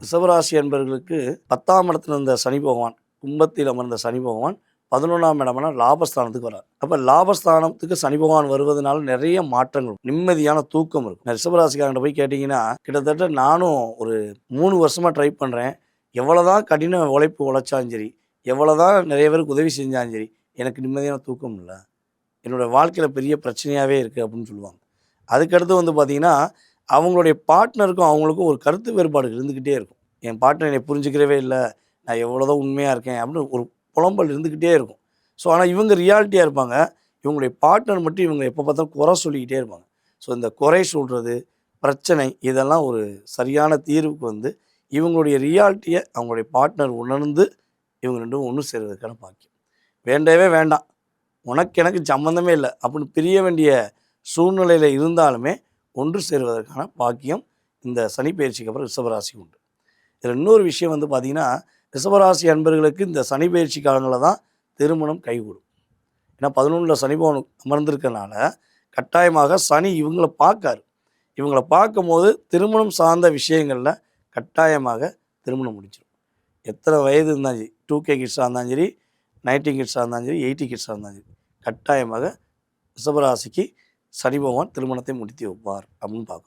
ரிஷபராசி அன்பர்களுக்கு 10ஆம் இடத்துல இருந்த சனி பகவான், கும்பத்தில் அமர்ந்த சனி பகவான் 11ஆம் இடமான லாபஸ்தானத்துக்கு வரார். அப்போ லாபஸ்தானத்துக்கு சனி பகவான் வருவதனால நிறைய மாற்றங்கள், நிம்மதியான தூக்கம் இருக்கும். ரிஷபராசிக்காரங்க போய் கேட்டிங்கன்னா, கிட்டத்தட்ட நானும் ஒரு 3 வருஷமாக ட்ரை பண்ணுறேன். எவ்வளோதான் கடின உழைப்பு உழைச்சாலும் சரி, எவ்வளோதான் நிறைய பேருக்கு உதவி செஞ்சாலும் சரி, எனக்கு நிம்மதியான தூக்கம் இல்லை, என்னோடய வாழ்க்கையில் பெரிய பிரச்சனையாகவே இருக்குது அப்படின்னு சொல்லுவாங்க. அதுக்கடுத்து வந்து பார்த்திங்கன்னா, அவங்களுடைய பார்ட்னருக்கும் அவங்களுக்கும் ஒரு கருத்து வேறுபாடு இருந்துக்கிட்டே இருக்கும். என் பார்ட்னர் என்னை புரிஞ்சுக்கிறவே இல்லை, நான் எவ்வளோதான் உண்மையாக இருக்கேன் அப்படின்னு ஒரு புலம்பல் இருந்துக்கிட்டே இருக்கும். ஸோ ஆனால் இவங்க ரியாலிட்டியாக இருப்பாங்க. இவங்களுடைய பார்ட்னர் மட்டும் இவங்க எப்போ பார்த்தாலும் குறை சொல்லிக்கிட்டே இருப்பாங்க. ஸோ இந்த குறை சொல்கிறது, பிரச்சனை, இதெல்லாம் ஒரு சரியான தீர்வுக்கு வந்து இவங்களுடைய ரியாலிட்டியை அவங்களுடைய பார்ட்னர் உணர்ந்து இவங்க ரெண்டும் ஒன்று சேர்வதற்கான பாக்கியம். வேண்டவே வேண்டாம், உனக்கு எனக்கு சம்மந்தமே இல்லை அப்படின்னு பிரிய வேண்டிய சூழ்நிலையில் இருந்தாலுமே ஒன்று சேருவதற்கான பாக்கியம் இந்த சனி பயிற்சிக்கு அப்புறம் ரிஷபராசி உண்டு. இதில் இன்னொரு விஷயம் வந்து பார்த்திங்கன்னா, ரிஷபராசி அன்பர்களுக்கு இந்த சனி பயிற்சி காலங்களில் தான் திருமணம் கைகூடும். ஏன்னா 11ல் சனி பகவான் அமர்ந்திருக்கனால கட்டாயமாக சனி இவங்களை பார்க்காரு. இவங்களை பார்க்கும்போது திருமணம் சார்ந்த விஷயங்களில் கட்டாயமாக திருமணம் முடிச்சிடும். எத்தனை வயது இருந்தாலும் சரி, 2K கிட்ஸாக இருந்தாலும் சரி, 90 கிட்ஸாக இருந்தாலும் சரி, 80 கிட்ஸாக இருந்தாலும் சரி, கட்டாயமாக ரிஷபராசிக்கு சனி பகவான் திருமணத்தை முடித்து வைப்பார் அப்படின்னு பார்க்குறோம்.